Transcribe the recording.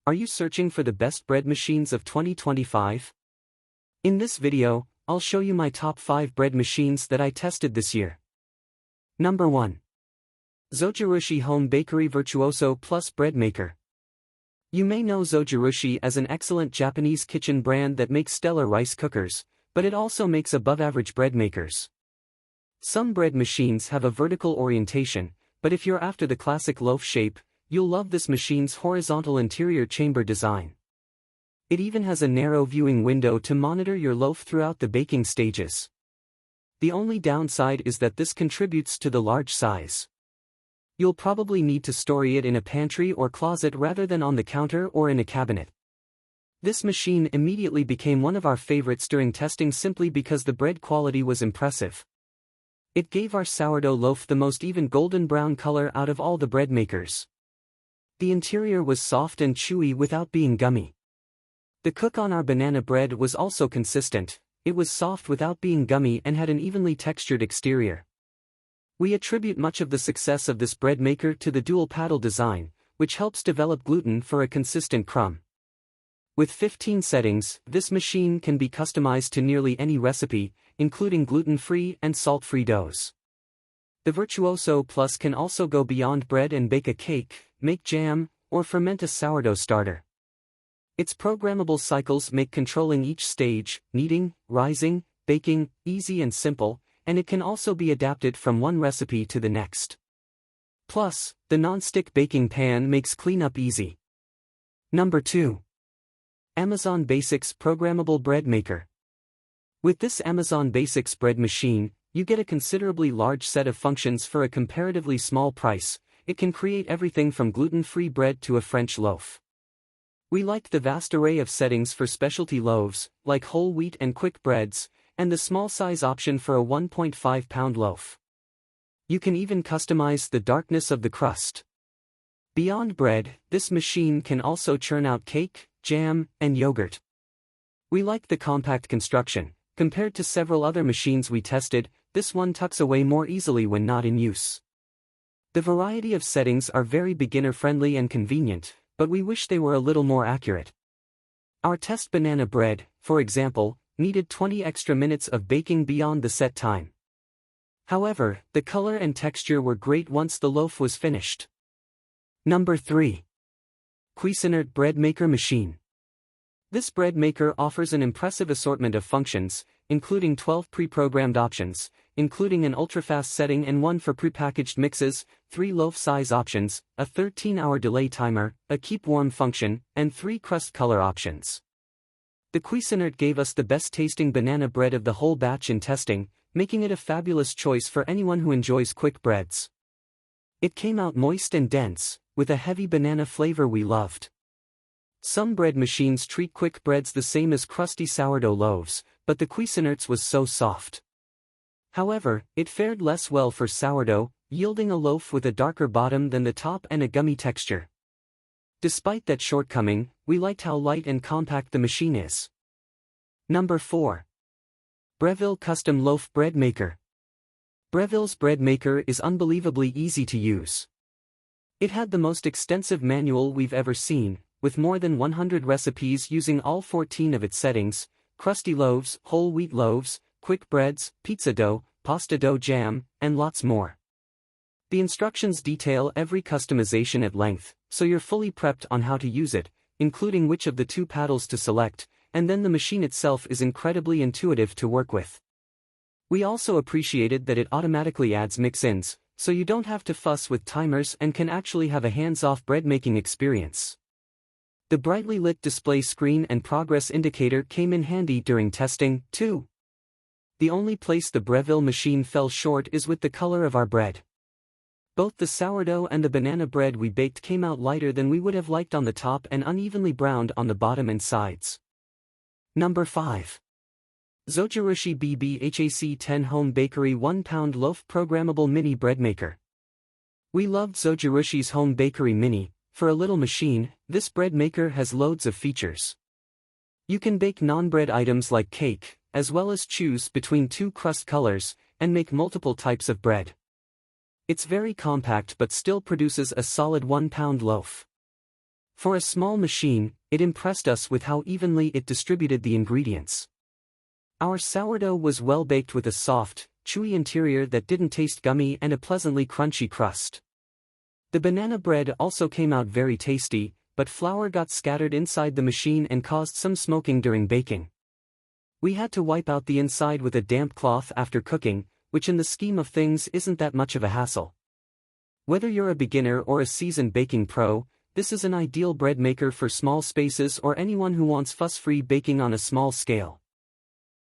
Are you searching for the best bread machines of 2025? In this video, I'll show you my top 5 bread machines that I tested this year. Number 1. Zojirushi Home Bakery Virtuoso Plus Bread Maker. You may know Zojirushi as an excellent Japanese kitchen brand that makes stellar rice cookers, but it also makes above-average bread makers. Some bread machines have a vertical orientation, but if you're after the classic loaf shape, you'll love this machine's horizontal interior chamber design. It even has a narrow viewing window to monitor your loaf throughout the baking stages. The only downside is that this contributes to the large size. You'll probably need to store it in a pantry or closet rather than on the counter or in a cabinet. This machine immediately became one of our favorites during testing simply because the bread quality was impressive. It gave our sourdough loaf the most even golden brown color out of all the bread makers. The interior was soft and chewy without being gummy. The cook on our banana bread was also consistent. It was soft without being gummy and had an evenly textured exterior. We attribute much of the success of this bread maker to the dual paddle design, which helps develop gluten for a consistent crumb. With 15 settings, this machine can be customized to nearly any recipe, including gluten-free and salt-free doughs. The Virtuoso Plus can also go beyond bread and bake a cake, make jam, or ferment a sourdough starter. Its programmable cycles make controlling each stage, kneading, rising, baking, easy and simple, and it can also be adapted from one recipe to the next. Plus, the non-stick baking pan makes cleanup easy. Number 2. Amazon Basics Programmable Bread Maker. With this Amazon Basics bread machine, you get a considerably large set of functions for a comparatively small price. It can create everything from gluten-free bread to a French loaf. We liked the vast array of settings for specialty loaves, like whole wheat and quick breads, and the small size option for a 1.5-pound loaf. You can even customize the darkness of the crust. Beyond bread, this machine can also churn out cake, jam, and yogurt. We liked the compact construction. Compared to several other machines we tested, this one tucks away more easily when not in use. The variety of settings are very beginner-friendly and convenient, but we wish they were a little more accurate. Our test banana bread, for example, needed 20 extra minutes of baking beyond the set time. However, the color and texture were great once the loaf was finished. Number 3. Cuisinart Bread Maker Machine. This bread maker offers an impressive assortment of functions, including 12 pre-programmed options, including an ultra-fast setting and one for prepackaged mixes, 3 loaf size options, a 13-hour delay timer, a keep warm function, and 3 crust color options. The Cuisinart gave us the best tasting banana bread of the whole batch in testing, making it a fabulous choice for anyone who enjoys quick breads. It came out moist and dense, with a heavy banana flavor we loved. Some bread machines treat quick breads the same as crusty sourdough loaves, but the Cuisinart's was so soft. However, it fared less well for sourdough, yielding a loaf with a darker bottom than the top and a gummy texture. Despite that shortcoming, we liked how light and compact the machine is. Number 4. Breville Custom Loaf Bread Maker. Breville's bread maker is unbelievably easy to use. It had the most extensive manual we've ever seen, with more than 100 recipes using all 14 of its settings: crusty loaves, whole wheat loaves, quick breads, pizza dough, pasta dough jam, and lots more. The instructions detail every customization at length, so you're fully prepped on how to use it, including which of the 2 paddles to select, and then the machine itself is incredibly intuitive to work with. We also appreciated that it automatically adds mix-ins, so you don't have to fuss with timers and can actually have a hands-off bread-making experience. The brightly lit display screen and progress indicator came in handy during testing, too. The only place the Breville machine fell short is with the color of our bread. Both the sourdough and the banana bread we baked came out lighter than we would have liked on the top and unevenly browned on the bottom and sides. Number 5. Zojirushi BBHAC 10 Home Bakery 1-pound Loaf Programmable Mini Bread Maker. We loved Zojirushi's Home Bakery Mini. For a little machine, this bread maker has loads of features. You can bake non-bread items like cake, as well as choose between 2 crust colors, and make multiple types of bread. It's very compact but still produces a solid 1-pound loaf. For a small machine, it impressed us with how evenly it distributed the ingredients. Our sourdough was well baked with a soft, chewy interior that didn't taste gummy and a pleasantly crunchy crust. The banana bread also came out very tasty, but flour got scattered inside the machine and caused some smoking during baking. We had to wipe out the inside with a damp cloth after cooking, which in the scheme of things isn't that much of a hassle. Whether you're a beginner or a seasoned baking pro, this is an ideal bread maker for small spaces or anyone who wants fuss-free baking on a small scale.